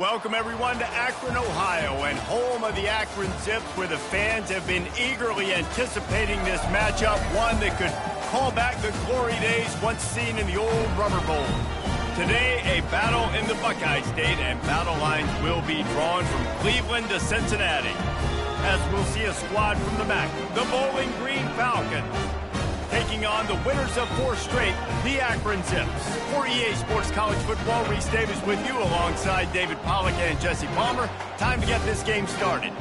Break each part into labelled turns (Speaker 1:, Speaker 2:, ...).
Speaker 1: Welcome, everyone, to Akron, Ohio, and home of the Akron Zips, where the fans have been eagerly anticipating this matchup, one that could call back the glory days once seen in the old Rubber Bowl. Today, a battle in the Buckeye State, and battle lines will be drawn from Cleveland to Cincinnati, as we'll see a squad from the MAC, the Bowling Green Falcons, taking on the winners of 4 straight, the Akron Zips. For EA Sports College Football, Reese Davis with you alongside David Pollack and Jesse Palmer. Time to get this game started.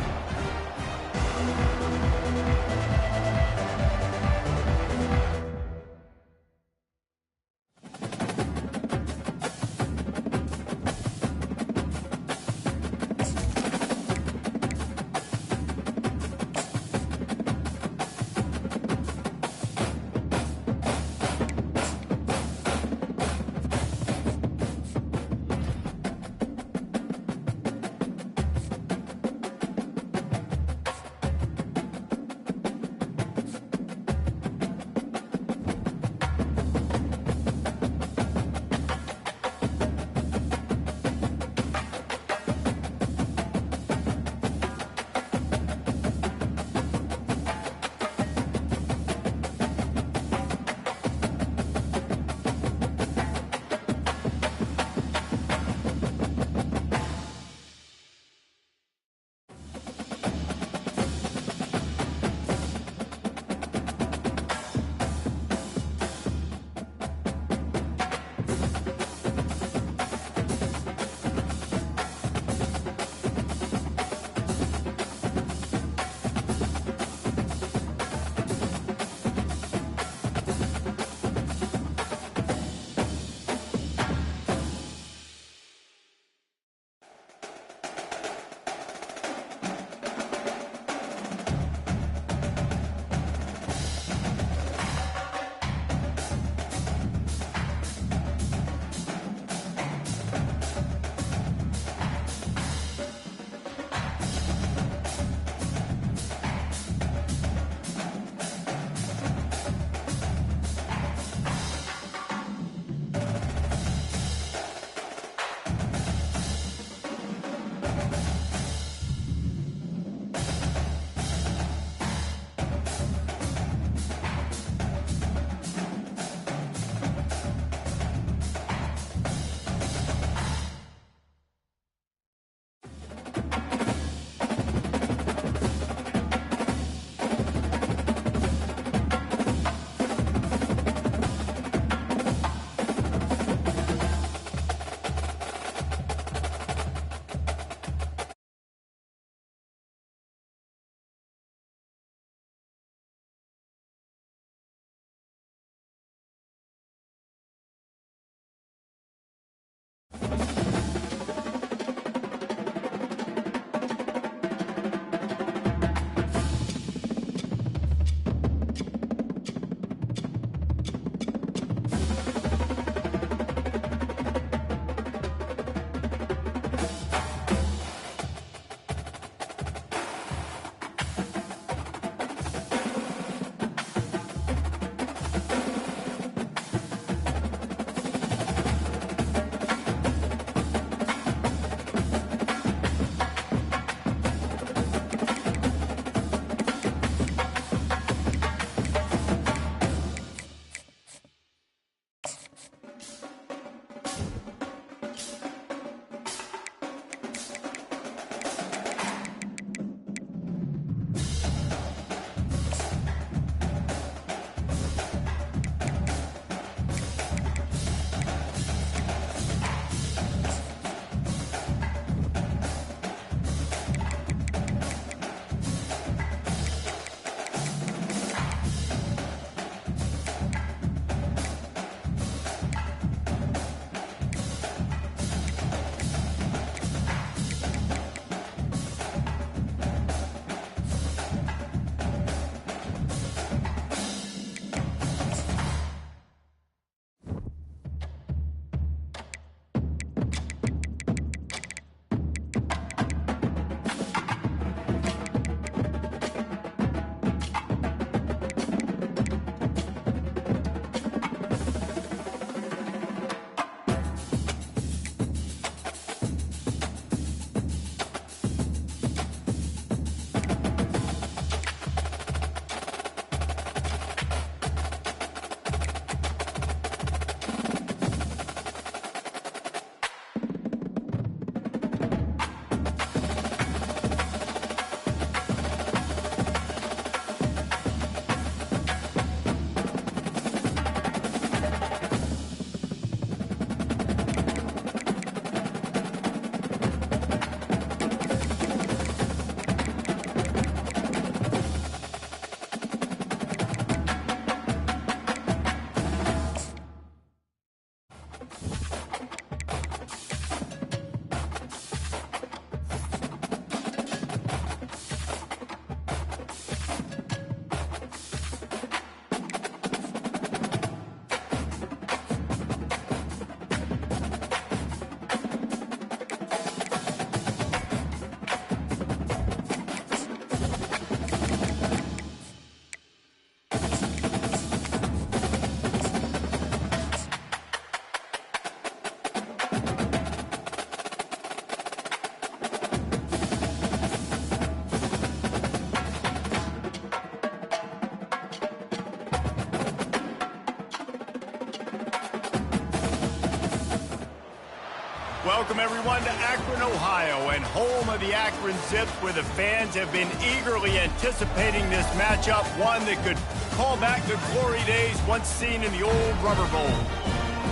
Speaker 1: Welcome, everyone, to Akron, Ohio, and home of the Akron Zips, where the fans have been eagerly anticipating this matchup, one that could call back the glory days once seen in the old Rubber Bowl.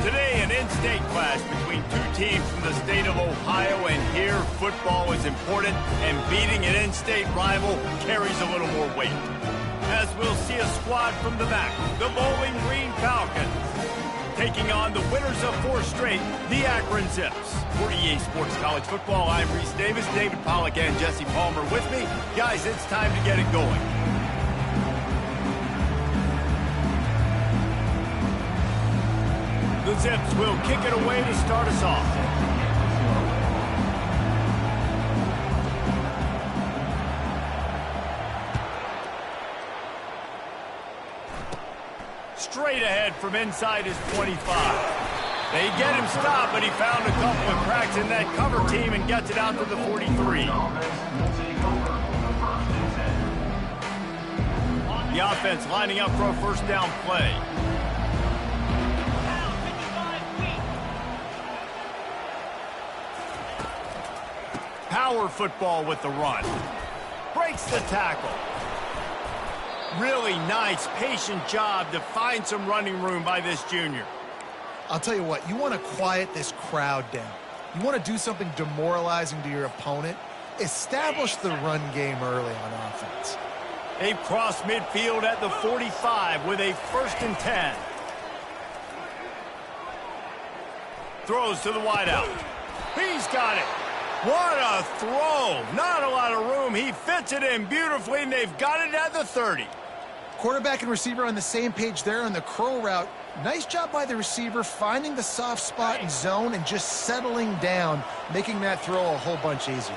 Speaker 1: Today, an in-state clash between two teams from the state of Ohio, and here, football is important, and beating an in-state rival carries a little more weight. As we'll see a squad from the MAC, the Bowling Green Falcons, taking on the winners of 4 straight, the Akron Zips. For EA Sports College Football, I'm Reese Davis, David Pollack, and Jesse Palmer with me. Guys, it's time to get it going. The Zips will kick it away to start us off. Straight ahead from inside his 25. They get him stopped, but he found a couple of cracks in that cover team and gets it out to the 43. The offense lining up for a first down play. Power football with the run. Breaks the tackle. Really nice, patient job to find some running room by this junior.
Speaker 2: I'll tell you what, you want to quiet this crowd down. You want to do something demoralizing to your opponent. Establish the run game early on offense.
Speaker 1: They cross midfield at the 45 with a 1st and 10. Throws to the wideout. He's got it. What a throw. Not a lot of room. He fits it in beautifully, and they've got it at the 30.
Speaker 2: Quarterback and receiver on the same page there on the crow route. Nice job by the receiver finding the soft spot and zone and just settling down, making that throw a whole bunch easier.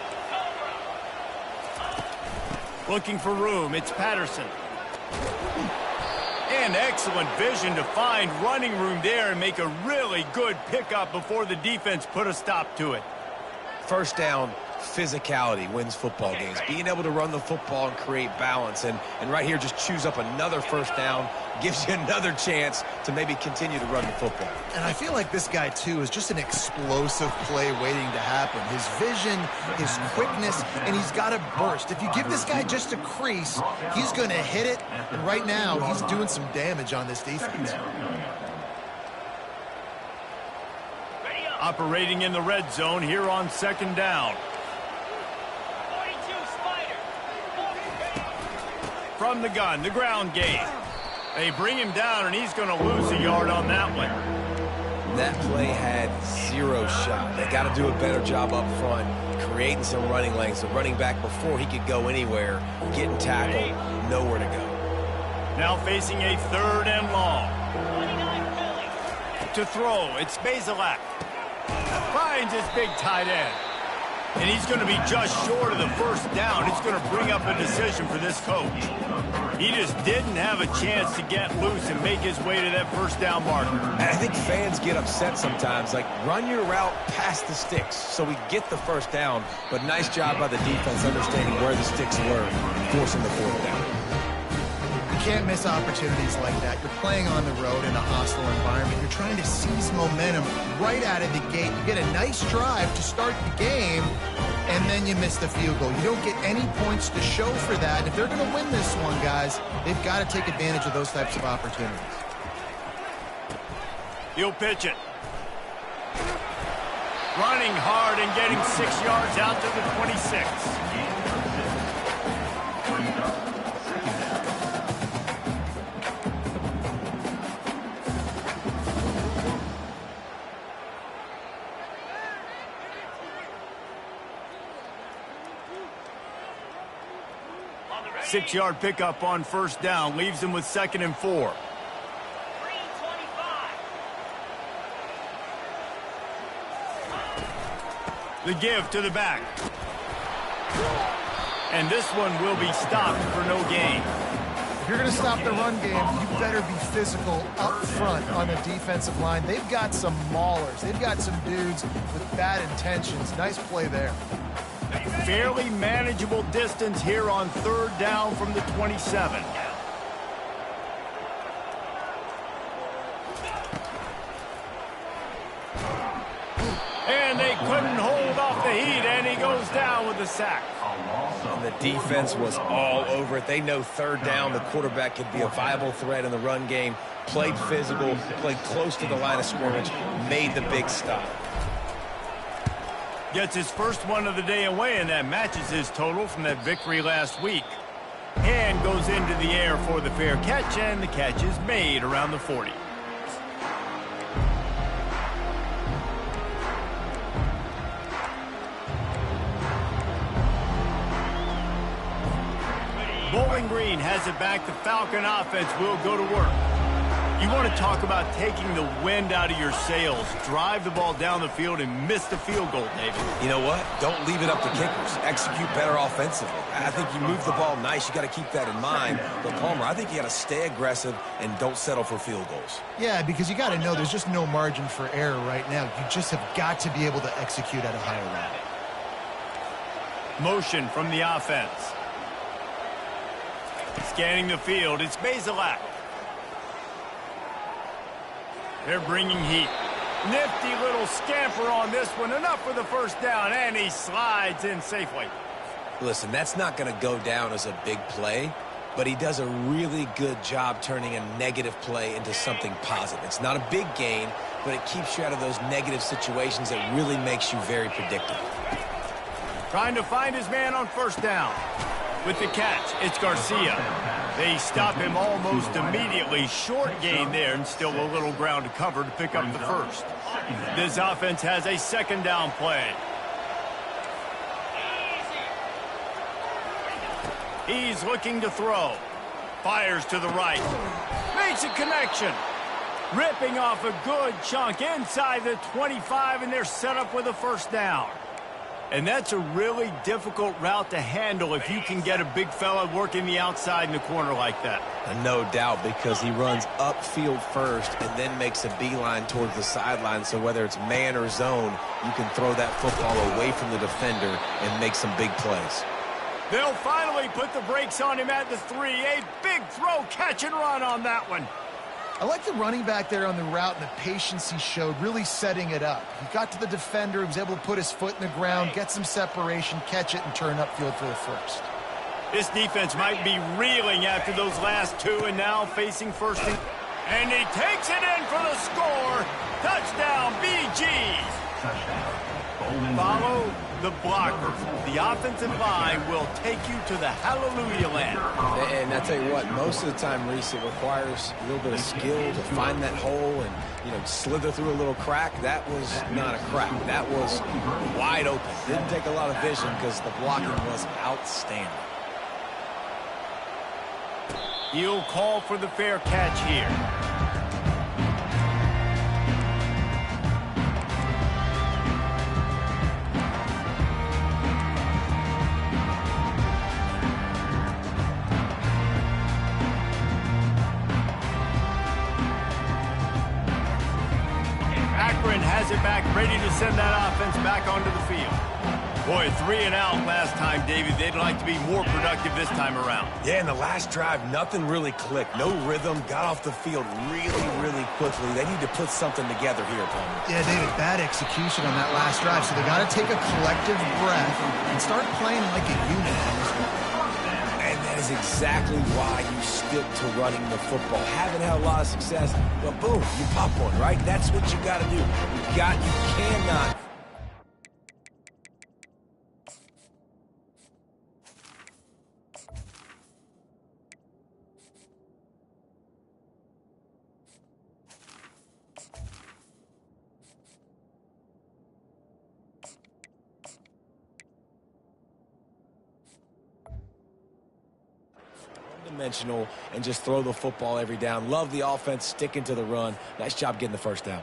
Speaker 1: Looking for room, it's Patterson. And excellent vision to find running room there and make a really good pickup before the defense put a stop to it.
Speaker 3: First down, physicality wins football games. Being able to run the football and create balance. And right here, just choose up another first down, gives you another chance to maybe continue to run the football.
Speaker 2: And I feel like this guy, too, is just an explosive play waiting to happen. His vision, his quickness, and he's got a burst. If you give this guy just a crease, he's going to hit it. And right now, he's doing some damage on this defense.
Speaker 1: Operating in the red zone here on 2nd down. From the gun, the ground game. They bring him down, and he's going to lose a yard on that one.
Speaker 3: That play had 0 shot. They got to do a better job up front, creating some running lanes. The running back, before he could go anywhere, getting tackled, nowhere to go.
Speaker 1: Now facing a 3rd and long. To throw, it's Bazelak. Finds his big tight end. And he's going to be just short of the first down. It's going to bring up a decision for this coach. He just didn't have a chance to get loose and make his way to that first down marker.
Speaker 3: And I think fans get upset sometimes. Like, run your route past the sticks so we get the first down. But nice job by the defense understanding where the sticks were, forcing the 4th down.
Speaker 2: You can't miss opportunities like that. You're playing on the road in a hostile environment. You're trying to seize momentum right out of the gate. You get a nice drive to start the game, and then you miss the field goal. You don't get any points to show for that. And if they're going to win this one, guys, they've got to take advantage of those types of opportunities.
Speaker 1: He'll pitch it. Running hard and getting 6 yards out to the 26. 6-yard pickup on first down. Leaves him with 2nd and 4. The give to the back. And this one will be stopped for no gain.
Speaker 2: If you're going to stop the run game, you better be physical up front on the defensive line. They've got some maulers. They've got some dudes with bad intentions. Nice play there.
Speaker 1: Fairly manageable distance here on 3rd down from the 27. And they couldn't goes down with the sack.
Speaker 3: And the defense was all over it. They know third down, the quarterback could be a viable threat in the run game. Played physical, played close to the line of scrimmage, made the big stop.
Speaker 1: Gets his first one of the day away, and that matches his total from that victory last week. And goes into the air for the fair catch, and the catch is made around the 40. Bowling Green has it back. The Falcon offense will go to work. You want to talk about taking the wind out of your sails. Drive the ball down the field and miss the field goal, David.
Speaker 3: You know what? Don't leave it up to kickers. Execute better offensively. I think you move the ball nice. You got to keep that in mind. But, Palmer, I think you got to stay aggressive and don't settle for field goals.
Speaker 2: Yeah, because you got to know there's just no margin for error right now. You just have got to be able to execute at a higher level.
Speaker 1: Motion from the offense. Scanning the field, it's Bazelak. They're bringing heat. Nifty little scamper on this one. Enough for the first down, and he slides in safely.
Speaker 3: Listen, that's not going to go down as a big play, but he does a really good job turning a negative play into something positive. It's not a big gain, but it keeps you out of those negative situations that really makes you very predictable.
Speaker 1: Trying to find his man on first down. With the catch, it's Garcia. They stop him almost immediately. Short gain there, and still a little ground to cover to pick up the first. This offense has a second down play. He's looking to throw. Fires to the right. Makes a connection. Ripping off a good chunk inside the 25, and they're set up with a first down. And that's a really difficult route to handle if you can get a big fella working the outside in the corner like that.
Speaker 3: No doubt, because he runs upfield first and then makes a beeline towards the sideline. So whether it's man or zone, you can throw that football away from the defender and make some big plays.
Speaker 1: They'll finally put the brakes on him at the 3. A big throw, catch and run on that one.
Speaker 2: I like the running back there on the route and the patience he showed, really setting it up. He got to the defender, he was able to put his foot in the ground, get some separation, catch it, and turn upfield for the first.
Speaker 1: This defense might be reeling after those last two, and now facing first and he takes it in for the score. Touchdown, BG. Follow the blockers. The offensive line will take you to the hallelujah land.
Speaker 3: And I tell you what, most of the time, Reese, it requires a little bit of skill to find that hole and, slither through a little crack. That was not a crack. That was wide open. Didn't take a lot of vision because the blocking was outstanding.
Speaker 1: He'll call for the fair catch here. Has it back, ready to send that offense back onto the field. Boy, 3 and out last time, David. They'd like to be more productive this time around.
Speaker 3: Yeah, in the last drive, nothing really clicked. No rhythm, got off the field really, really quickly. They need to put something together here, Palmer.
Speaker 2: Yeah, David, bad execution on that last drive, so they got to take a collective breath and start playing like a unit on this one.
Speaker 3: And that is exactly why you stick to running the football. Haven't had a lot of success, but boom, you pop one, right? That's what you got to do. You cannot. Dimensional and just throw the football every down. Love the offense sticking to the run. Nice job getting the first down.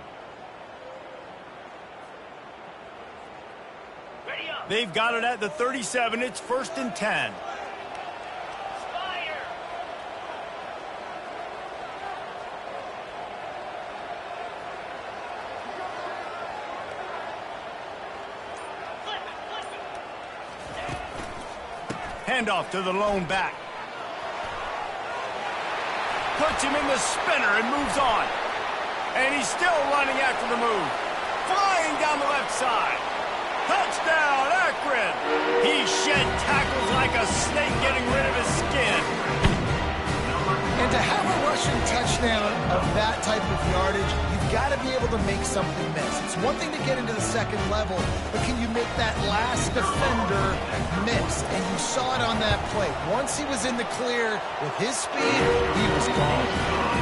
Speaker 1: They've got it at the 37. It's 1st and 10. Handoff to the lone back. Puts him in the spinner and moves on. And he's still running after the move. Flying down the left side. Touchdown, Akron! like a snake getting rid of his skin.
Speaker 2: And to have a rushing touchdown of that type of yardage, you've got to be able to make something miss. It's one thing to get into the second level, but can you make that last defender miss? And you saw it on that play. Once he was in the clear with his speed, he was gone.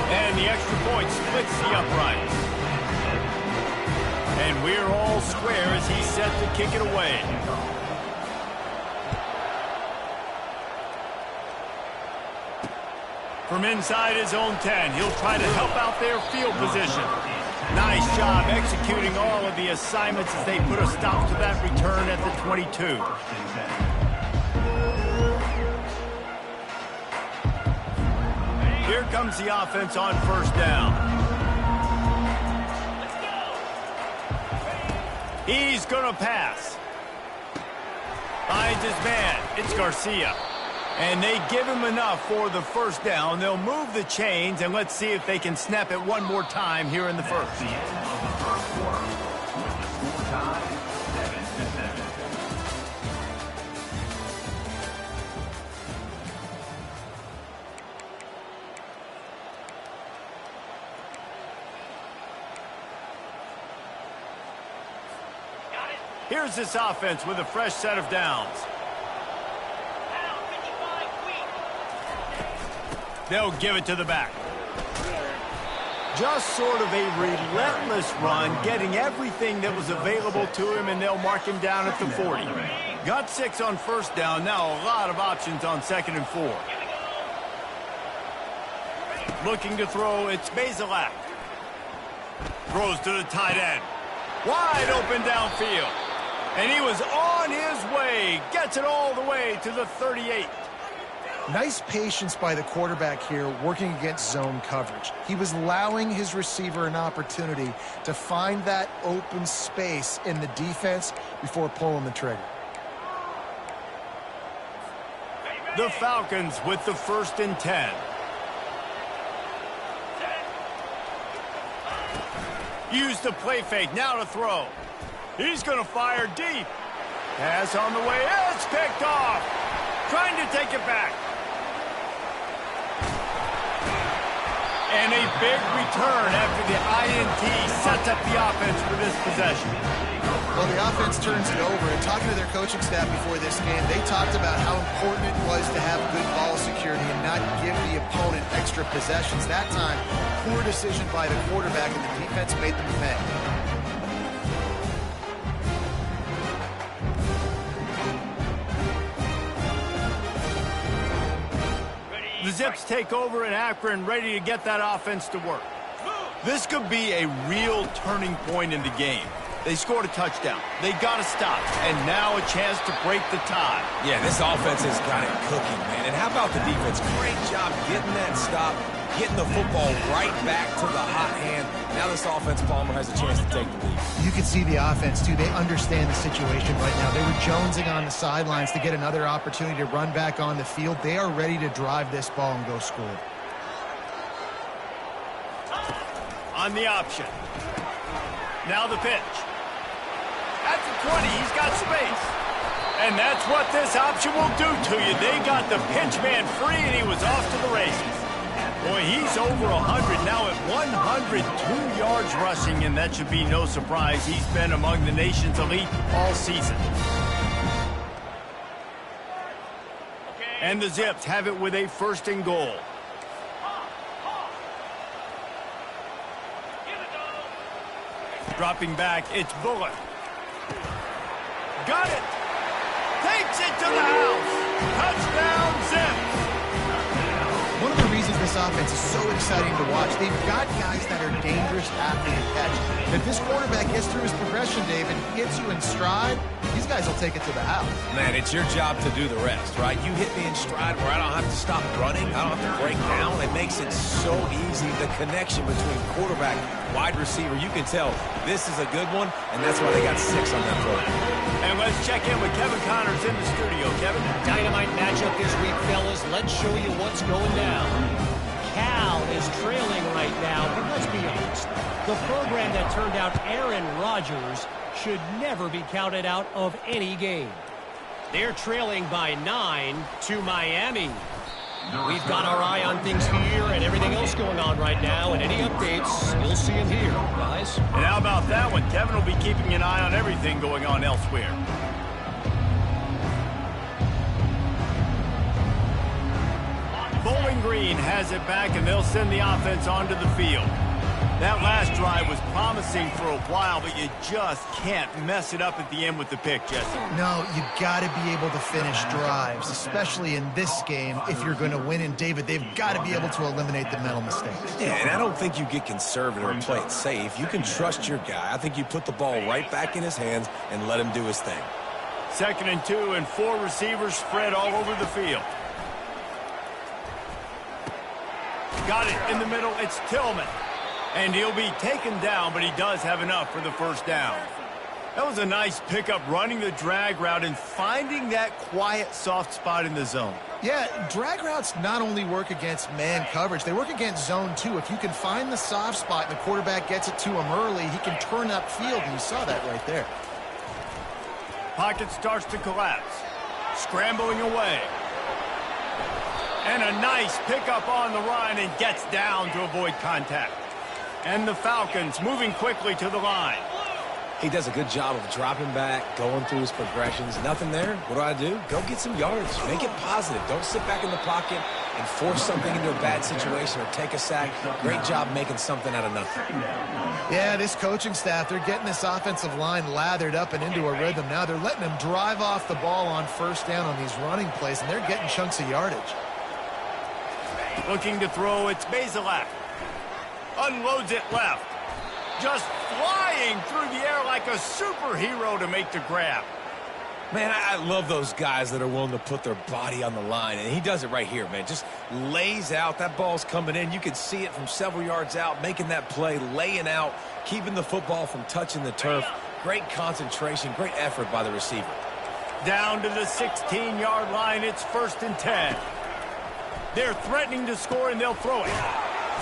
Speaker 1: And the extra point splits the uprights. And we're all square as he's set to kick it away. From inside his own 10, he'll try to help out their field position. Nice job executing all of the assignments as they put a stop to that return at the 22. Here comes the offense on first down. He's going to pass. Finds his man. It's Garcia. And they give him enough for the first down. They'll move the chains, and let's see if they can snap it one more time here in the first. Here's this offense with a fresh set of downs. They'll give it to the back. Just sort of a relentless run, getting everything that was available to him, and they'll mark him down at the 40. Got 6 on first down. Now a lot of options on 2nd and 4. Looking to throw, it's Bazelak. Throws to the tight end. Wide open downfield. And he was on his way. Gets it all the way to the 38.
Speaker 2: Nice patience by the quarterback here working against zone coverage. He was allowing his receiver an opportunity to find that open space in the defense before pulling the trigger.
Speaker 1: The Falcons with the 1st and 10. Use the play fake, now to throw. He's going to fire deep. Pass on the way, it's picked off. Trying to take it back. And a big return after the INT sets up the offense for this possession.
Speaker 2: Well, the offense turns it over, and talking to their coaching staff before this game, they talked about how important it was to have good ball security and not give the opponent extra possessions. That time, poor decision by the quarterback, and the defense made them pay.
Speaker 1: The Zips take over in Akron, ready to get that offense to work. This could be a real turning point in the game. They scored a touchdown. They got to stop. And now a chance to break the tie.
Speaker 3: Yeah, this offense has got it cooking, man. And how about the defense? Great job getting that stop, getting the football right back to the hot hand. Now this offense, Palmer, has a chance to take the lead.
Speaker 2: You can see the offense, too. They understand the situation right now. They were jonesing on the sidelines to get another opportunity to run back on the field. They are ready to drive this ball and go score.
Speaker 1: On the option. Now the pitch. At the 20, he's got space. And that's what this option will do to you. They got the pinch man free, and he was off to the races. Boy, he's over 100 now at 102 yards rushing, and that should be no surprise. He's been among the nation's elite all season. And the Zips have it with a 1st and goal. Dropping back, it's Bullock. Got it! Takes it to the house! Touchdown, Zips!
Speaker 2: One of the reasons this offense is so exciting to watch, they've got guys that are dangerous after the catch. If this quarterback gets through his progression, David, gets you in stride, these guys will take it to the house.
Speaker 3: Man, it's your job to do the rest, right? You hit me in stride where I don't have to stop running. I don't have to break down. It makes it so easy. The connection between quarterback, wide receiver, you can tell this is a good one, and that's why they got 6 on that play.
Speaker 1: And let's check in with Kevin Connors in the studio. Kevin?
Speaker 4: Dynamite matchup this week, fellas. Let's show you what's going down. Cal is trailing right now, but let's be honest. The program that turned out Aaron Rodgers should never be counted out of any game. They're trailing by 9 to Miami. We've got our eye on things here and everything else going on right now, and any updates, you'll see them here, guys.
Speaker 1: And how about that one? Kevin will be keeping an eye on everything going on elsewhere. Bowling Green has it back, and they'll send the offense onto the field. That last drive was promising for a while, but you just can't mess it up at the end with the pick, Jesse.
Speaker 2: No, you got to be able to finish drives, especially in this game if you're going to win. And, David, they've got to be able to eliminate the mental mistakes.
Speaker 3: Yeah, and I don't think you get conservative or play it safe. You can trust your guy. I think you put the ball right back in his hands and let him do his thing.
Speaker 1: 2nd and 2, and 4 receivers spread all over the field. Got it in the middle. It's Tillman. And he'll be taken down, but he does have enough for the first down. That was a nice pickup, running the drag route and finding that quiet, soft spot in the zone.
Speaker 2: Yeah, drag routes not only work against man coverage, they work against zone too. If you can find the soft spot and the quarterback gets it to him early, he can turn upfield, and you saw that right there.
Speaker 1: Pocket starts to collapse. Scrambling away. And a nice pickup on the run, and gets down to avoid contact. And the Falcons moving quickly to the line.
Speaker 3: He does a good job of dropping back, going through his progressions. Nothing there. What do? Go get some yards. Make it positive. Don't sit back in the pocket and force something into a bad situation or take a sack. Great job making something out of nothing.
Speaker 2: Yeah, this coaching staff, they're getting this offensive line lathered up and into a rhythm now. They're letting them drive off the ball on first down on these running plays, and they're getting chunks of yardage.
Speaker 1: Looking to throw, it's Bazelak. Unloads it left. Just flying through the air like a superhero to make the grab.
Speaker 3: Man, I love those guys that are willing to put their body on the line, and he does it right here, man. Just lays out. That ball's coming in. You can see it from several yards out, making that play, laying out, keeping the football from touching the turf. Great concentration, great effort by the receiver.
Speaker 1: Down to the 16-yard line, it's 1st and 10. They're threatening to score, and they'll throw it.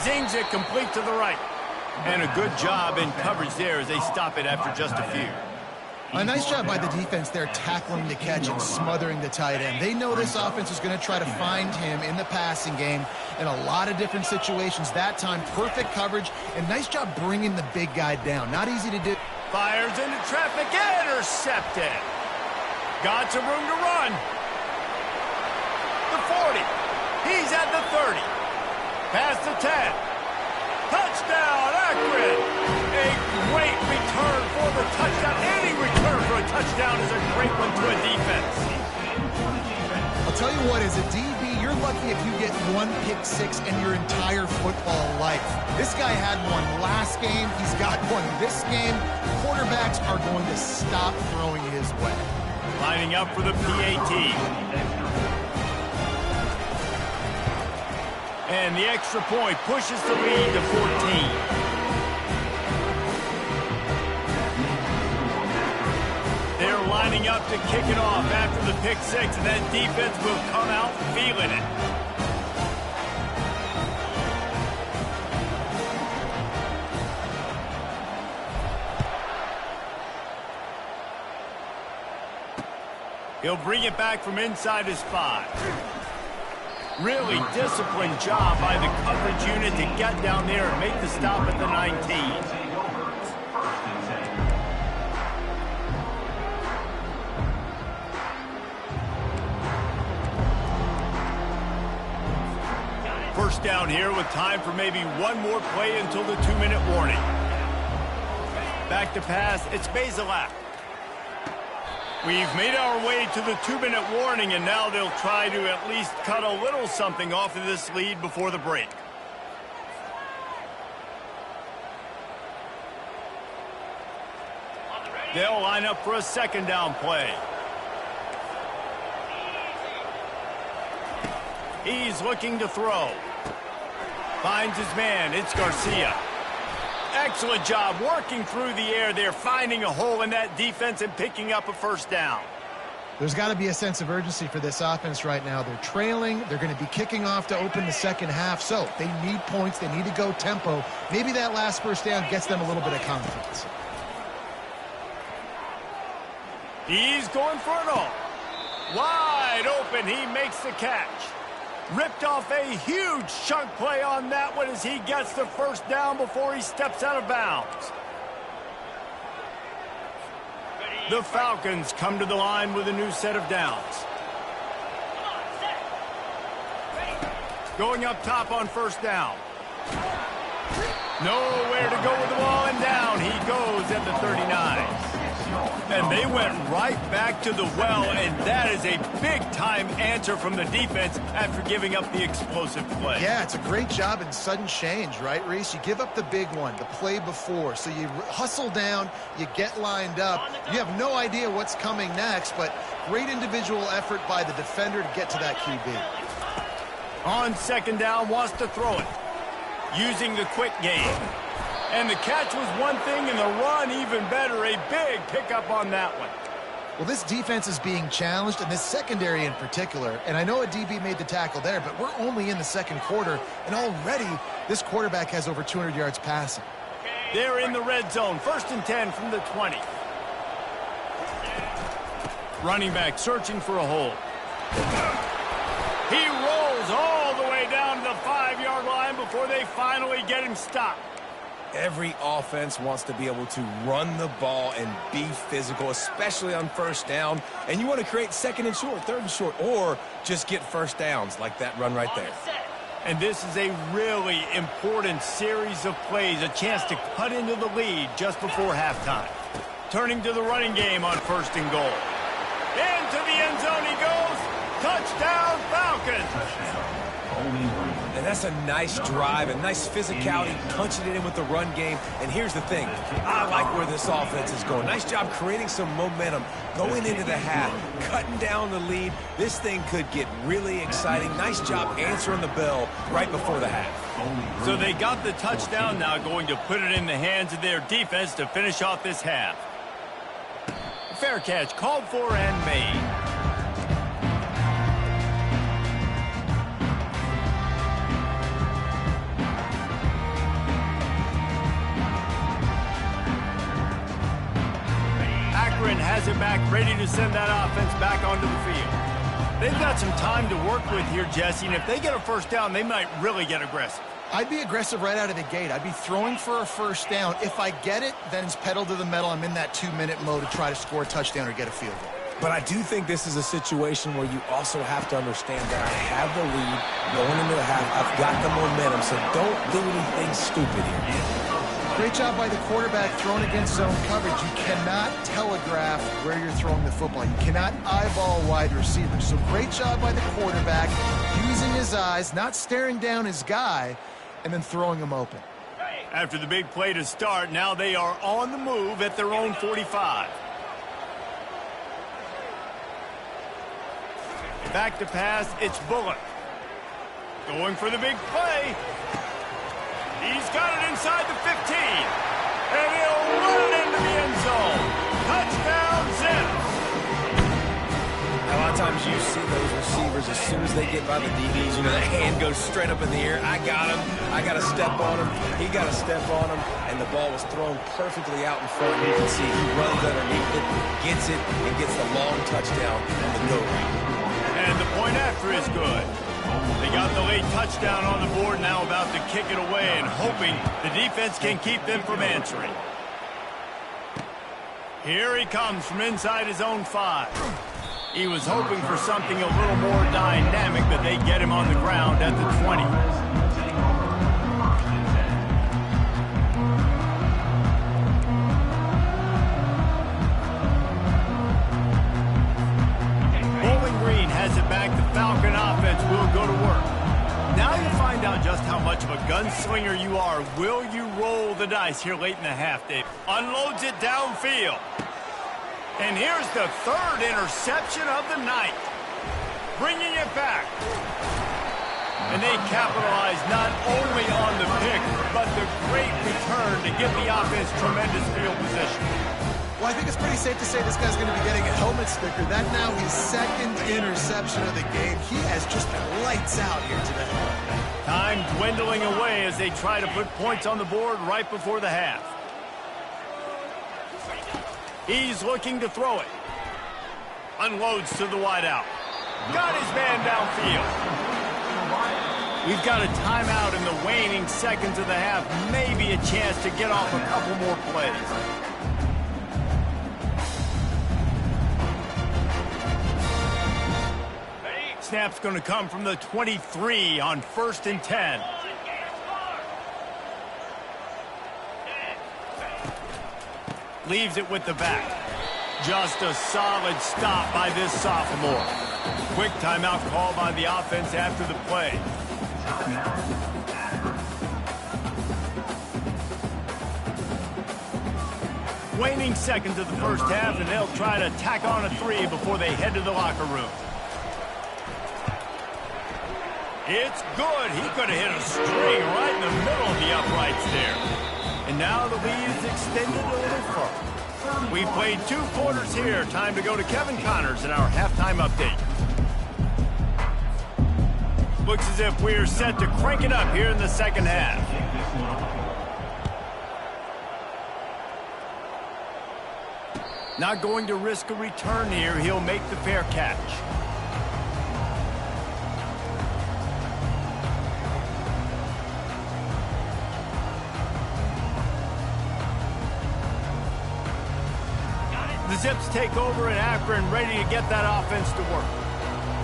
Speaker 1: Zings it complete to the right. And a good job in coverage there as they stop it after just a few.
Speaker 2: A nice job by the defense there, tackling the catch and smothering the tight end. They know this offense is going to try to find him in the passing game in a lot of different situations. That time, perfect coverage, and nice job bringing the big guy down. Not easy to do.
Speaker 1: Fires into traffic, intercepted. Got some room to run. The 40. He's at the 30. Past the 10. Touchdown, Akron. A great return for the touchdown. Any return for a touchdown is a great one to a defense.
Speaker 2: I'll tell you what, as a DB, you're lucky if you get one pick six in your entire football life. This guy had one last game. He's got one this game. Quarterbacks are going to stop throwing his way.
Speaker 1: Lining up for the PAT. And the extra point pushes the lead to 14. They're lining up to kick it off after the pick six, and that defense will come out feeling it. He'll bring it back from inside his 5. Really disciplined job by the coverage unit to get down there and make the stop at the 19. First down here with time for maybe one more play until the 2-minute warning. Back to pass, it's Bazelak. We've made our way to the 2-minute warning, and now they'll try to at least cut a little something off of this lead before the break. They'll line up for a 2nd down play. He's looking to throw. Finds his man. It's Garcia. Excellent job working through the air there, finding a hole in that defense and picking up a 1st down.
Speaker 2: There's got to be a sense of urgency for this offense right now. They're trailing. They're going to be kicking off to open the second half. So they need points. They need to go tempo. Maybe that last 1st down gets them a little bit of confidence.
Speaker 1: He's going for it all. Wide open, he makes the catch. Ripped off a huge chunk play on that one as he gets the first down before he steps out of bounds. The Falcons come to the line with a new set of downs. Going up top on first down. Nowhere to go with the ball, and down he goes at the 39. And they went right back to the well, and that is a big-time answer from the defense after giving up the explosive play.
Speaker 2: Yeah, it's a great job in sudden change, right, Reese? You give up the big one, the play before, so you hustle down, you get lined up. You have no idea what's coming next, but great individual effort by the defender to get to that QB.
Speaker 1: On second down, wants to throw it, using the quick game. And the catch was one thing, and the run even better. A big pickup on that one.
Speaker 2: Well, this defense is being challenged, and this secondary in particular. And I know a DB made the tackle there, but we're only in the second quarter, and already this quarterback has over 200 yards passing.
Speaker 1: They're in the red zone. 1st and 10 from the 20. Running back searching for a hole. He rolls all the way down to the 5-yard line before they finally get him stopped.
Speaker 3: Every offense wants to be able to run the ball and be physical, especially on first down. And you want to create 2nd and short, 3rd and short, or just get first downs like that run right there.
Speaker 1: And this is a really important series of plays, a chance to cut into the lead just before halftime. Turning to the running game on 1st and goal. Into the end zone he goes. Touchdown, Falcons.
Speaker 3: And that's a nice drive, a nice physicality, punching it in with the run game. And here's the thing. I like where this offense is going. Nice job creating some momentum, going into the half, cutting down the lead. This thing could get really exciting. Nice job answering the bell right before the half.
Speaker 1: So they got the touchdown, now going to put it in the hands of their defense to finish off this half. Fair catch called for and made. Has it back, ready to send that offense back onto the field. They've got some time to work with here, Jesse, and if they get a first down, they might really get aggressive.
Speaker 2: I'd be aggressive right out of the gate. I'd be throwing for a first down. If I get it, then it's pedal to the metal. I'm in that 2-minute mode to try to score a touchdown or get a field goal.
Speaker 3: But I do think this is a situation where you also have to understand that I have the lead going into the half. I've got the momentum, so don't do anything stupid here.
Speaker 2: Great job by the quarterback throwing against zone coverage. You cannot telegraph where you're throwing the football. You cannot eyeball wide receivers. So great job by the quarterback using his eyes, not staring down his guy, and then throwing him open.
Speaker 1: After the big play to start, now they are on the move at their own 45. Back to pass, it's Bullock. Going for the big play. He's got it inside the 15. And he'll run it into the end zone. Touchdown, Zips.
Speaker 3: A lot of times you see those receivers, as soon as they get by the DBs, you know, the hand goes straight up in the air. I got him. I got to step on him. He got to step on him. And the ball was thrown perfectly out in front. You can see he runs underneath it, gets it, and gets the long touchdown on the go route.
Speaker 1: And the point after is good. They got the late touchdown on the board, now about to kick it away and hoping the defense can keep them from answering. Here he comes from inside his own 5. He was hoping for something a little more dynamic, but they get him on the ground at the 20. Bowling Green has it back. The Falcon offense will go to work. Now you find out just how much of a gunslinger you are. Will you roll the dice here late in the half, Dave? Unloads it downfield. And here's the 3rd interception of the night. Bringing it back. And they capitalize not only on the pick, but the great return to give the offense tremendous field position.
Speaker 2: Well, I think it's pretty safe to say this guy's going to be getting a helmet sticker. That now his 2nd interception of the game. He has just been lights out here today.
Speaker 1: Time dwindling away as they try to put points on the board right before the half. He's looking to throw it. Unloads to the wideout. Got his man downfield. We've got a timeout in the waning seconds of the half. Maybe a chance to get off a couple more plays. Snap's going to come from the 23 on 1st and 10. Leaves it with the back. Just a solid stop by this sophomore. Quick timeout call by the offense after the play. Waning seconds of the first half, and they'll try to tack on a 3 before they head to the locker room. It's good. He could have hit a string right in the middle of the uprights there. And now the lead is extended a little further. We played 2 quarters here. Time to go to Kevin Connors in our halftime update. Looks as if we're set to crank it up here in the second half. Not going to risk a return here. He'll make the fair catch. The Zips take over in Akron, ready to get that offense to work.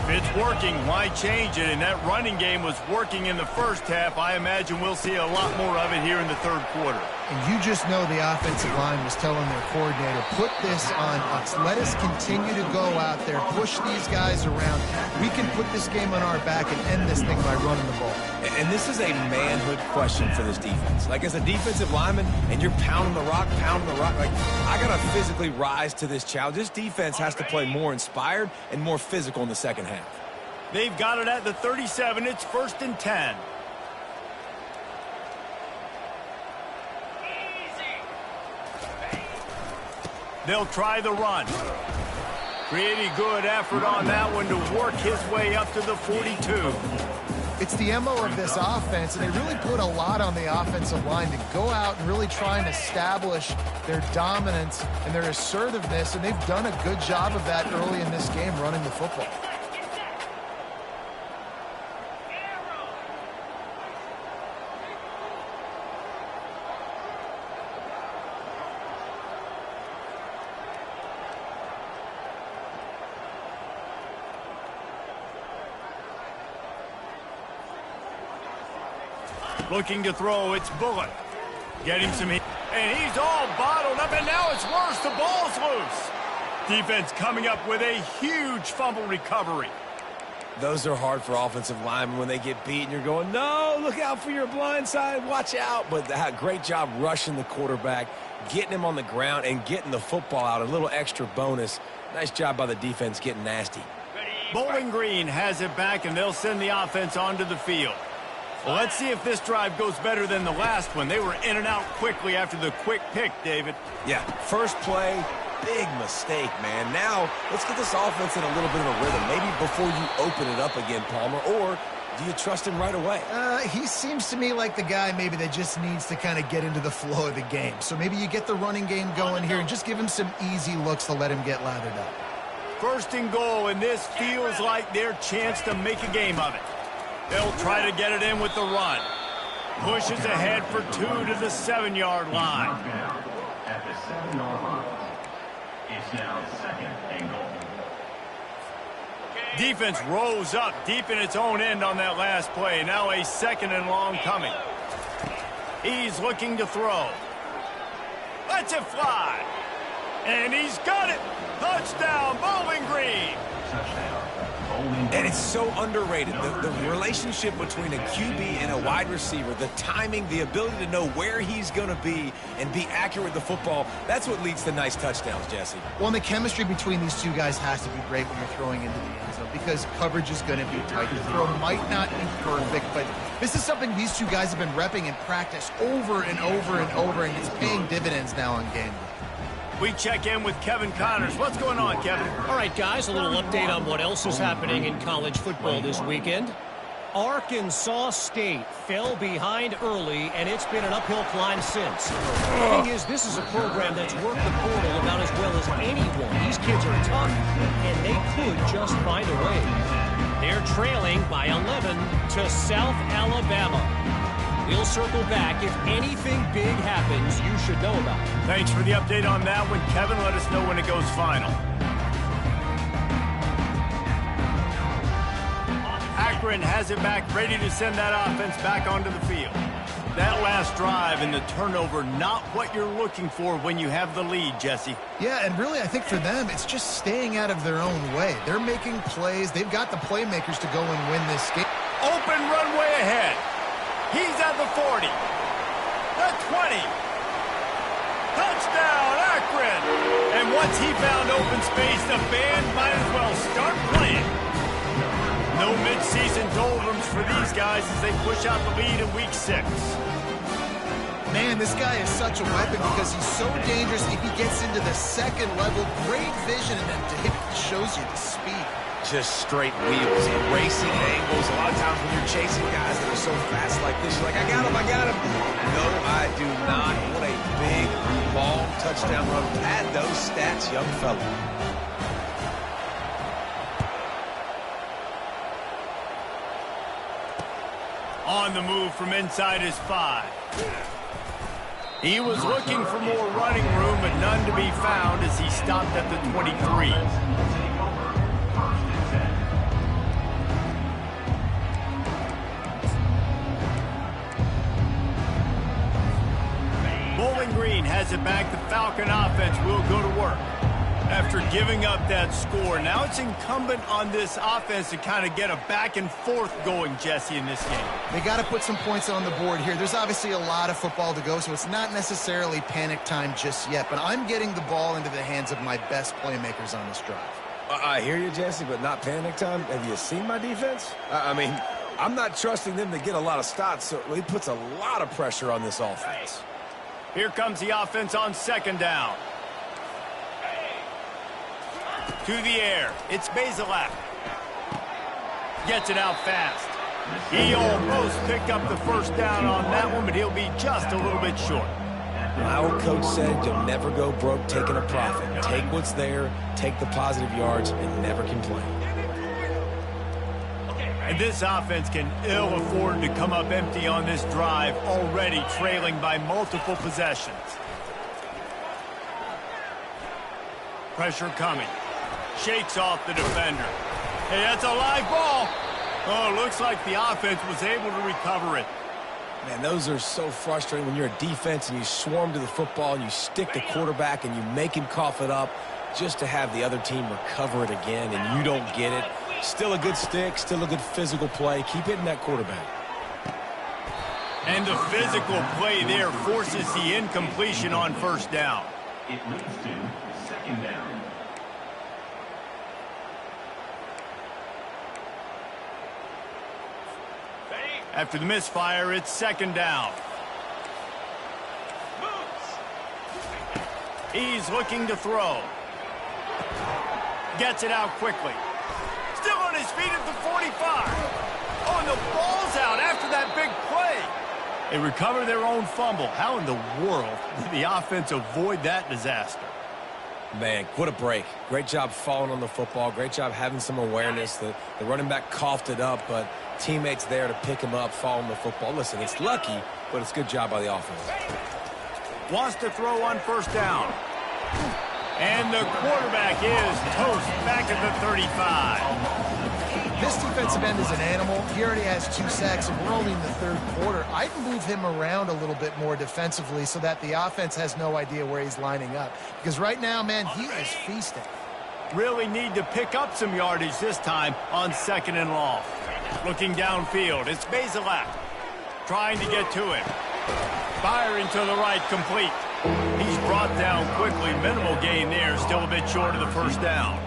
Speaker 1: If it's working, why change it? And that running game was working in the first half. I imagine we'll see a lot more of it here in the third quarter.
Speaker 2: And you just know the offensive line was telling their coordinator, put this on us. Let us continue to go out there, push these guys around. We can put this game on our back and end this thing by running the ball.
Speaker 3: And this is a manhood question for this defense. Like, as a defensive lineman, and you're pounding the rock, like, I got to physically rise to this challenge. This defense has to play more inspired and more physical in the second half.
Speaker 1: They've got it at the 37. It's 1st and 10. They'll try the run. Pretty good effort on that one to work his way up to the 42.
Speaker 2: It's the MO of this offense, and they really put a lot on the offensive line to go out and really try and establish their dominance and their assertiveness, and they've done a good job of that early in this game running the football.
Speaker 1: Looking to throw, it's Bullock. Getting some heat. And he's all bottled up, and now it's worse. The ball's loose. Defense coming up with a huge fumble recovery.
Speaker 3: Those are hard for offensive linemen when they get beat, and you're going, no, look out for your blind side, watch out. But great job rushing the quarterback, getting him on the ground, and getting the football out. A little extra bonus. Nice job by the defense getting nasty.
Speaker 1: Bowling Green has it back, and they'll send the offense onto the field. Well, let's see if this drive goes better than the last one. They were in and out quickly after the quick pick, David.
Speaker 3: Yeah, first play, big mistake, man. Now, let's get this offense in a little bit of a rhythm. Maybe before you open it up again, Palmer, or do you trust him right away?
Speaker 2: He seems to me like the guy maybe that just needs to kind of get into the flow of the game. So maybe you get the running game going here and just give him some easy looks to let him get lathered up.
Speaker 1: 1st and goal, and this feels like their chance to make a game of it. They'll try to get it in with the run. Pushes ahead for 2 to the 7-yard line.
Speaker 5: At the 7-yard line, it's now 2nd and goal.
Speaker 1: Defense rose up deep in its own end on that last play. Now a 2nd and long coming. He's looking to throw. Lets it fly. And he's got it. Touchdown, Bowling Green.
Speaker 5: Touchdown.
Speaker 3: And it's so underrated. The relationship between a QB and a wide receiver, the timing, the ability to know where he's going to be and be accurate with the football, that's what leads to nice touchdowns, Jesse.
Speaker 2: Well, and the chemistry between these two guys has to be great when you're throwing into the end zone because coverage is going to be tight. The throw might not be perfect, but this is something these two guys have been repping in practice over and over and over, and it's paying dividends now on game day.
Speaker 1: We check in with Kevin Connors. What's going on, Kevin?
Speaker 4: All right, guys, a little update on what else is happening in college football this weekend. Arkansas State fell behind early, and it's been an uphill climb since. The thing is, this is a program that's worked the portal about as well as anyone. These kids are tough, and they could just find a way. They're trailing by 11 to South Alabama. We'll circle back. If anything big happens, you should know about it.
Speaker 1: Thanks for the update on that one, Kevin. Let us know when it goes final. Akron has it back, ready to send that offense back onto the field. That last drive and the turnover, not what you're looking for when you have the lead, Jesse.
Speaker 2: Yeah, and really, I think for them, it's just staying out of their own way. They're making plays. They've got the playmakers to go and win this game.
Speaker 1: Open runway ahead. He's at the 40. The 20. Touchdown, Akron. And once he found open space, the band might as well start playing. No midseason doldrums for these guys as they push out the lead in week 6.
Speaker 2: Man, this guy is such a weapon because he's so dangerous if he gets into the second level. Great vision, and then it shows you the speed.
Speaker 3: Just straight wheels, racing angles. A lot of times when you're chasing guys that are so fast like this, you're like, I got him. No, I do not. What a big, long touchdown run. Add those stats, young fella.
Speaker 1: On the move from inside his 5. He was looking for more running room, but none to be found as he stopped at the 23. Bowling Green has it back. The Falcon offense will go to work. After giving up that score, now it's incumbent on this offense to kind of get a back and forth going, Jesse, in this game.
Speaker 2: They got to put some points on the board here. There's obviously a lot of football to go, so it's not necessarily panic time just yet, but I'm getting the ball into the hands of my best playmakers on this drive.
Speaker 3: I hear you, Jesse, but not panic time. Have you seen my defense? I mean, I'm not trusting them to get a lot of stops, so he puts a lot of pressure on this offense.
Speaker 1: Here comes the offense on second down. To the air. It's Bazelak. Gets it out fast. He almost picked up the first down on that one, but he'll be just a little bit short.
Speaker 3: My old coach said you'll never go broke taking a profit. Take what's there, take the positive yards, and never complain.
Speaker 1: And this offense can ill afford to come up empty on this drive, already trailing by multiple possessions. Pressure coming. Shakes off the defender. Hey, that's a live ball. Oh, looks like the offense was able to recover it.
Speaker 3: Man, those are so frustrating when you're a defense and you swarm to the football and you stick the quarterback and you make him cough it up just to have the other team recover it again and you don't get it. Still a good stick, still a good physical play. Keep hitting that quarterback.
Speaker 1: And the physical play there forces the incompletion on first down.
Speaker 5: It leads to second down.
Speaker 1: After the misfire, it's second down. He's looking to throw. Gets it out quickly. Still on his feet at the 45. Oh, and the ball's out after that big play. They recover their own fumble. How in the world did the offense avoid that disaster?
Speaker 3: Man, what a break. Great job falling on the football. Great job having some awareness. The running back coughed it up, but teammates there to pick him up, fall on the football. Listen, it's lucky, but it's a good job by the offense.
Speaker 1: Wants to throw on first down. And the quarterback is toast back at the 35.
Speaker 2: This defensive end is an animal. He already has 2 sacks, and we're only in the third quarter. I'd move him around a little bit more defensively so that the offense has no idea where he's lining up. Because right now, man, he is feasting.
Speaker 1: Really need to pick up some yardage this time on second and long. Looking downfield, it's Bazelak. Trying to get to him. Firing to the right, complete. He's brought down quickly. Minimal gain there, still a bit short of the first down.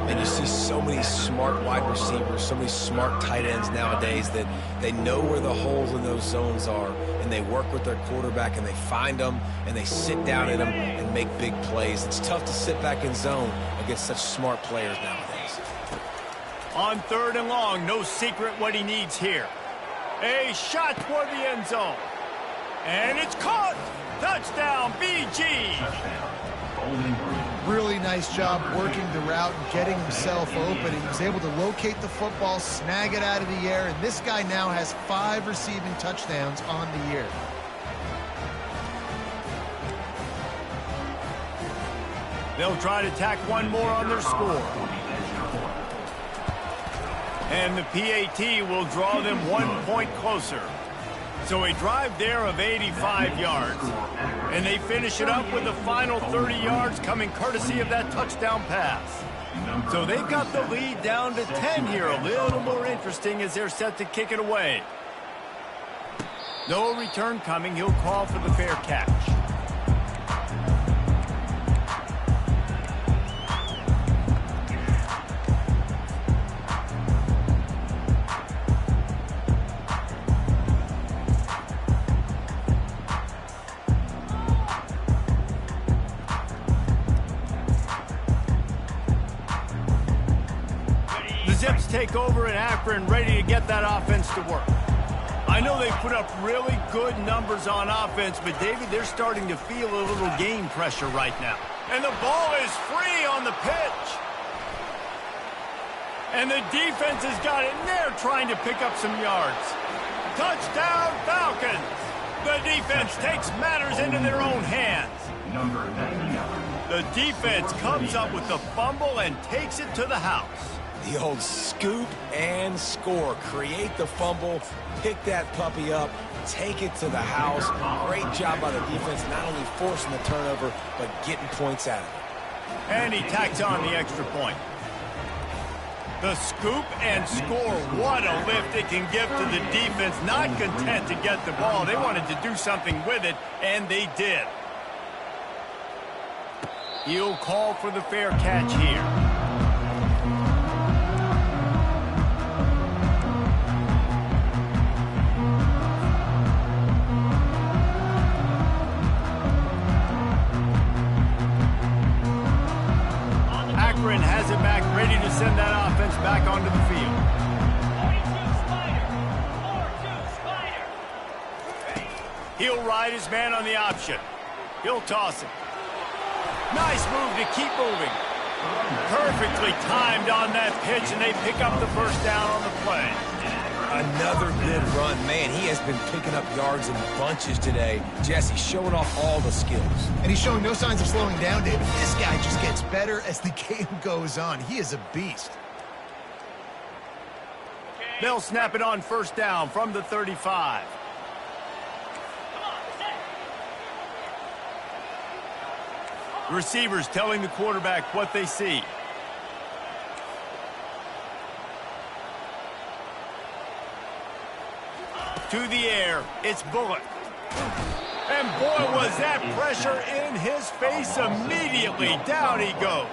Speaker 3: And you see so many smart wide receivers, so many smart tight ends nowadays that they know where the holes in those zones are, and they work with their quarterback, and they find them, and they sit down in them and make big plays. It's tough to sit back in zone against such smart players nowadays.
Speaker 1: On 3rd and long, no secret what he needs here. A shot toward the end zone. And it's caught. Touchdown, BG.
Speaker 2: Really nice job working the route and getting himself open. He was able to locate the football, snag it out of the air, and this guy now has 5 receiving touchdowns on the year.
Speaker 1: They'll try to tack one more on their score. And the PAT will draw them 1 point closer. So a drive there of 85 yards. And they finish it up with the final 30 yards coming courtesy of that touchdown pass. So they've got the lead down to 10 here. A little more interesting as they're set to kick it away. No return coming. He'll call for the fair catch. Zips take over in Akron, ready to get that offense to work. I know they put up really good numbers on offense, but David, they're starting to feel a little game pressure right now. And the ball is free on the pitch. And the defense has got it, and they're trying to pick up some yards. Touchdown, Falcons! The defense takes matters into their own hands.
Speaker 5: Number 99.
Speaker 1: The defense comes up with the fumble and takes it to the house.
Speaker 3: The old scoop and score. Create the fumble, pick that puppy up, take it to the house. Great job by the defense, not only forcing the turnover, but getting points out of it.
Speaker 1: And he tacks on the extra point. The scoop and score. What a lift it can give to the defense. Not content to get the ball. They wanted to do something with it, and they did. He'll call for the fair catch here. Akron has it back, ready to send that offense back onto the field.
Speaker 4: 42 Spider.
Speaker 1: He'll ride his man on the option. He'll toss it. Nice move to keep moving. Perfectly timed on that pitch, and they pick up the first down on the play.
Speaker 3: Another good run. Man, he has been picking up yards in bunches today. Jesse showing off all the skills.
Speaker 2: And he's showing no signs of slowing down, David. This guy just gets better as the game goes on. He is a beast.
Speaker 1: They'll snap it on first down from the 35. The receivers telling the quarterback what they see. To the air, it's Bullock. And boy, was that pressure in his face immediately. Down he goes.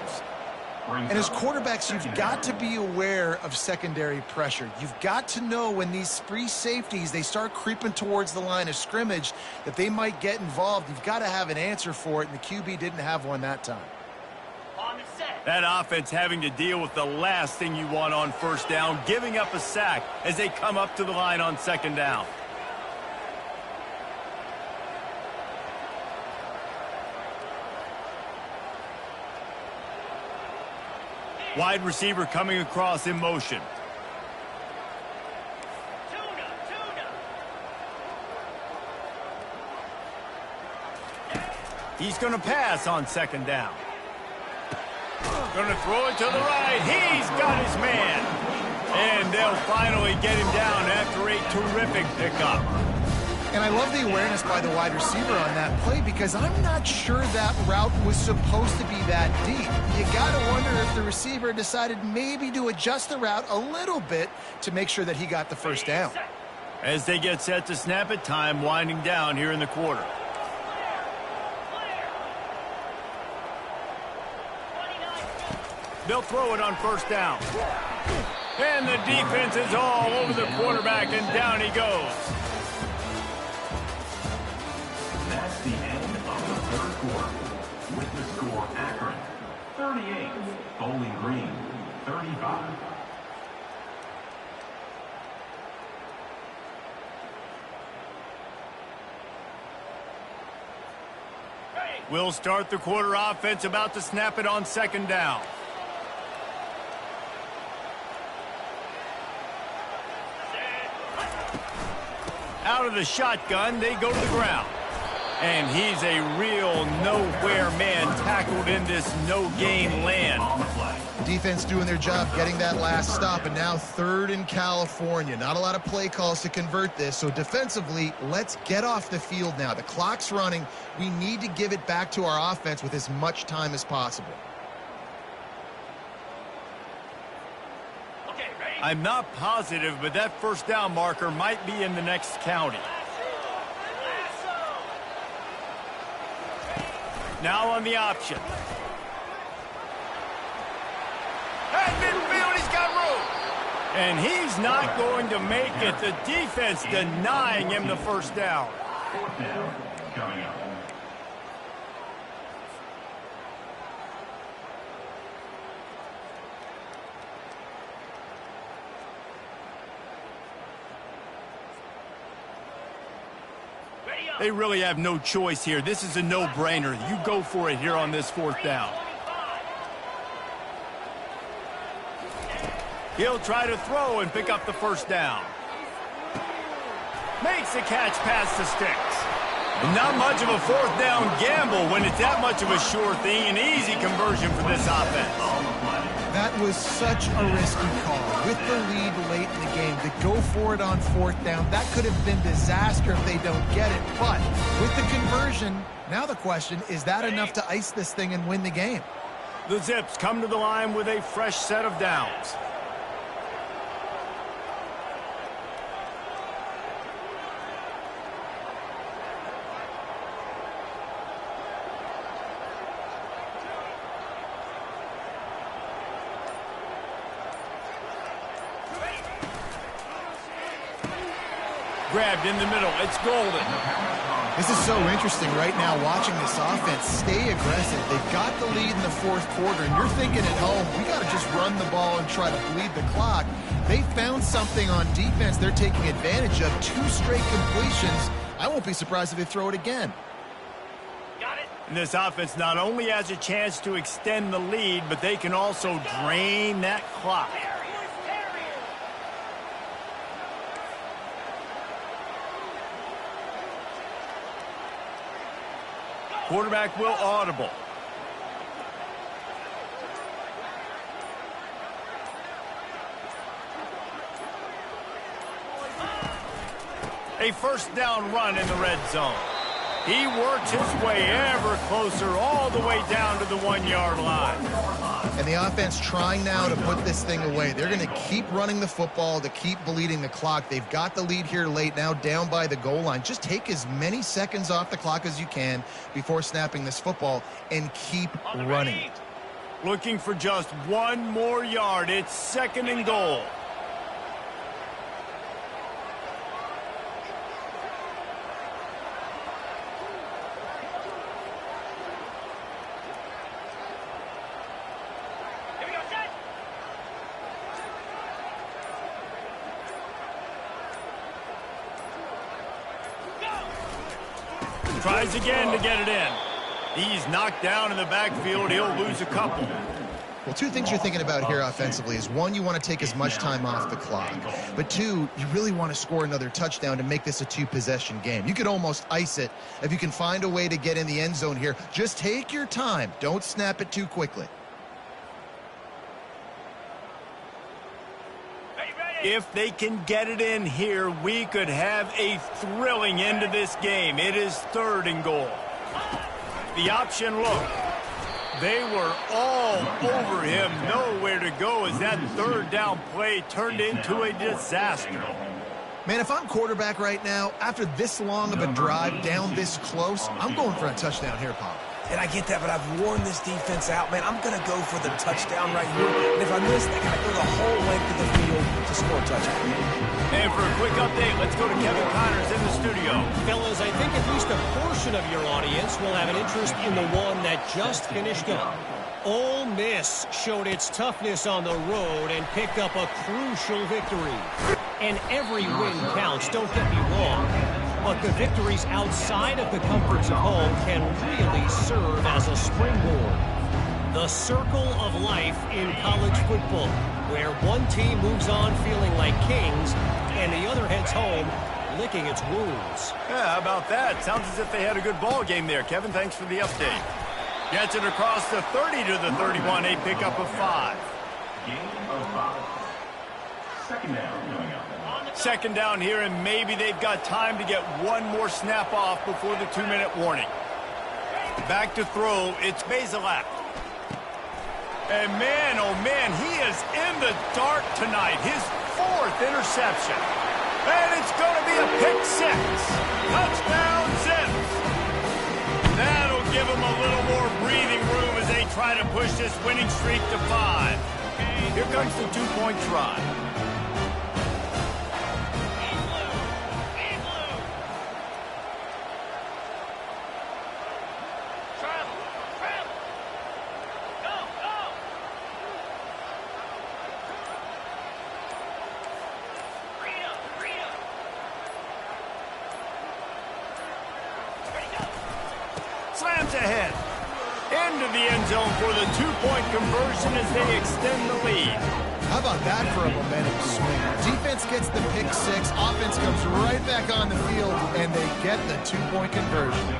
Speaker 2: And as quarterbacks, you've got to be aware of secondary pressure. You've got to know when these free safeties, they start creeping towards the line of scrimmage, that they might get involved. You've got to have an answer for it, and the QB didn't have one that time.
Speaker 1: That offense having to deal with the last thing you want on first down, giving up a sack as they come up to the line on second down. Wide receiver coming across in motion. He's going to pass on second down. Going to throw it to the right. He's got his man. And they'll finally get him down after a terrific pickup.
Speaker 2: And I love the awareness by the wide receiver on that play, because I'm not sure that route was supposed to be that deep. You got to wonder if the receiver decided maybe to adjust the route a little bit to make sure that he got the first down.
Speaker 1: As they get set to snap it, time winding down here in the quarter. They'll throw it on first down. And the defense is all over the quarterback, and down he goes.
Speaker 5: That's the end of the third quarter. With the score, Akron 38, Bowling Green 35.
Speaker 1: We'll start the quarter offense, about to snap it on second down. Out of the shotgun, they go to the ground. And he's a real nowhere man tackled in this no-gain land.
Speaker 2: Defense doing their job getting that last stop, and now 3rd in California. Not a lot of play calls to convert this, so defensively, let's get off the field now. The clock's running. We need to give it back to our offense with as much time as possible.
Speaker 1: I'm not positive, but that first down marker might be in the next county. Now on the option. At midfield, he's got room. And he's not going to make it. The defense denying him the first down.
Speaker 5: 4th down, coming up.
Speaker 1: They really have no choice here. This is a no-brainer. You go for it here on this 4th down. He'll try to throw and pick up the first down. Makes the catch past the sticks. Not much of a 4th down gamble when it's that much of a sure thing. An easy conversion for this offense.
Speaker 2: That was such a risky call. With the lead late in the game, to go for it on 4th down, that could have been disaster if they don't get it. But with the conversion, now the question, is that enough to ice this thing and win the game?
Speaker 1: The Zips come to the line with a fresh set of downs. Grabbed in the middle. It's golden.
Speaker 2: This is so interesting right now watching this offense stay aggressive. They've got the lead in the 4th quarter, and you're thinking at home, we got to just run the ball and try to bleed the clock. They found something on defense they're taking advantage of. 2 straight completions. I won't be surprised if they throw it again.
Speaker 1: And this offense not only has a chance to extend the lead, but they can also drain that clock. Quarterback will audible. A first down run in the red zone. He works his way ever closer all the way down to the 1-yard line.
Speaker 2: And the offense trying now to put this thing away. They're going to keep running the football to keep bleeding the clock. They've got the lead here late, now down by the goal line. Just take as many seconds off the clock as you can before snapping this football and keep running it.
Speaker 1: Looking for just 1 more yard. It's 2nd and goal. Tries again to get it in. He's knocked down in the backfield. He'll lose a couple.
Speaker 2: Well, 2 things you're thinking about here offensively is, 1, you want to take as much time off the clock. But 2, you really want to score another touchdown to make this a 2-possession game. You could almost ice it if you can find a way to get in the end zone here. Just take your time. Don't snap it too quickly.
Speaker 1: If they can get it in here, we could have a thrilling end to this game. It is 3rd and goal. The option look. They were all over him. Nowhere to go as that 3rd down play turned into a disaster.
Speaker 2: Man, if I'm quarterback right now, after this long of a drive down this close, I'm going for a touchdown here, Pop.
Speaker 3: And I get that, but I've worn this defense out, man. I'm going to go for the touchdown right here. And if I miss, they got to go the whole length of the field to score a touchdown.
Speaker 1: And for a quick update, let's go to Kevin Connors in the studio.
Speaker 4: Fellas, I think at least a portion of your audience will have an interest in the one that just finished up. Ole Miss showed its toughness on the road and picked up a crucial victory. And every win counts, don't get me wrong. But the victories outside of the comforts of home can really serve as a springboard. The circle of life in college football, where one team moves on feeling like kings and the other heads home licking its wounds.
Speaker 1: Yeah, how about that? Sounds as if they had a good ball game there. Kevin, thanks for the update. Gets it across the 30 to the 31, a pickup of 5.
Speaker 5: Gain of 5. Second down coming up.
Speaker 1: Second down here, and maybe they've got time to get one more snap off before the 2-minute warning. Back to throw, it's Bazelak. And man, oh man, he is in the dark tonight. His 4th interception. And it's going to be a pick 6. Touchdown, Zips. That'll give them a little more breathing room as they try to push this winning streak to 5. Here comes the 2-point try. Slams ahead. Into the end zone for the 2-point conversion as they extend the lead.
Speaker 2: How about that for a momentum swing? Defense gets the pick 6, offense comes right back on the field, and they get the 2-point conversion.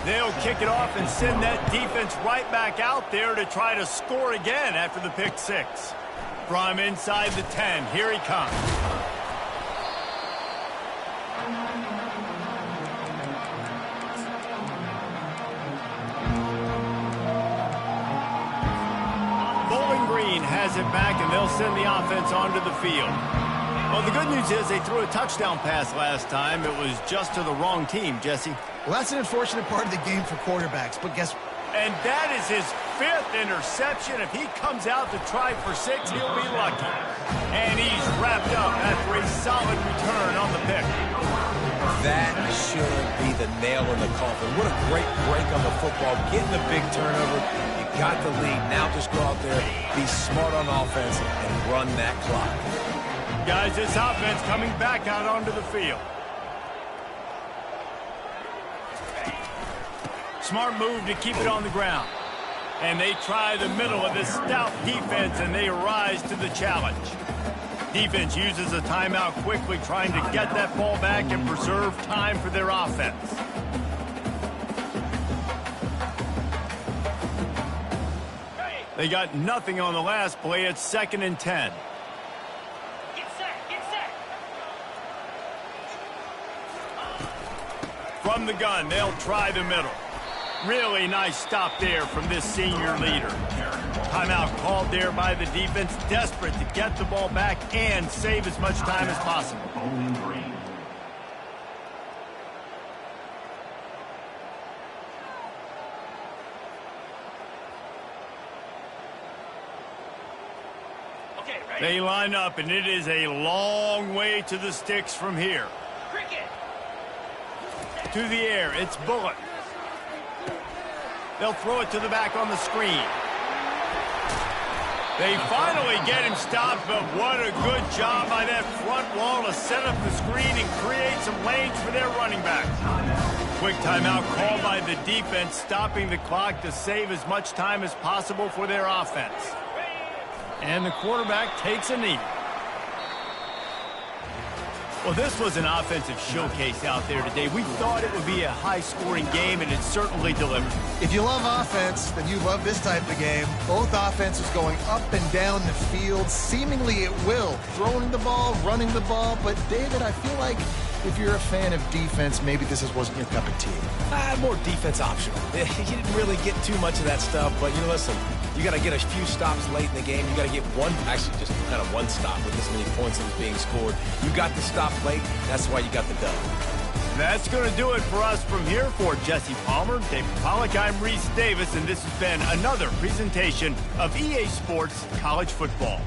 Speaker 1: They'll kick it off and send that defense right back out there to try to score again after the pick 6. From inside the 10, here he comes. Has it back, and they'll send the offense onto the field. Well, the good news is they threw a touchdown pass last time. It was just to the wrong team, Jesse.
Speaker 2: Well, that's an unfortunate part of the game for quarterbacks, but guess what?
Speaker 1: And that is his 5th interception. If he comes out to try for 6, he'll be lucky. And he's wrapped up after a solid return on the pick.
Speaker 3: That should be the nail in the coffin. What a great break on the football. Getting the big turnover. You got the lead. Now just go out there, be smart on offense, and run that clock.
Speaker 1: Guys, this offense coming back out onto the field. Smart move to keep it on the ground. And they try the middle of this stout defense, and they rise to the challenge. Defense uses a timeout quickly, trying to get that ball back and preserve time for their offense. They got nothing on the last play. It's 2nd and 10.
Speaker 6: Get set, get set.
Speaker 1: From the gun, they'll try the middle. Really nice stop there from this senior leader. Timeout called there by the defense, desperate to get the ball back and save as much time as possible.
Speaker 5: Bowling Green.
Speaker 6: Okay, ready?
Speaker 1: They line up, and it is a long way to the sticks from here.
Speaker 6: Cricket.
Speaker 1: To the air, it's Bullock. They'll throw it to the back on the screen. They finally get him stopped, but what a good job by that front wall to set up the screen and create some lanes for their running back. Quick timeout called by the defense, stopping the clock to save as much time as possible for their offense. And the quarterback takes a knee. Well, this was an offensive showcase out there today. We thought it would be a high-scoring game, and it certainly delivered.
Speaker 2: If you love offense, then you love this type of game. Both offenses going up and down the field, seemingly at will. Throwing the ball, running the ball. But, David, I feel like if you're a fan of defense, maybe this wasn't your cup of tea.
Speaker 3: More defense optional. You didn't really get too much of that stuff, but, listen, you got to get a few stops late in the game. You got to get actually just kind of one stop with this many points that was being scored. You got the stop late. That's why you got the dub.
Speaker 1: That's going to do it for us from here. For Jesse Palmer, David Pollack, I'm Reese Davis, and this has been another presentation of EA Sports College Football.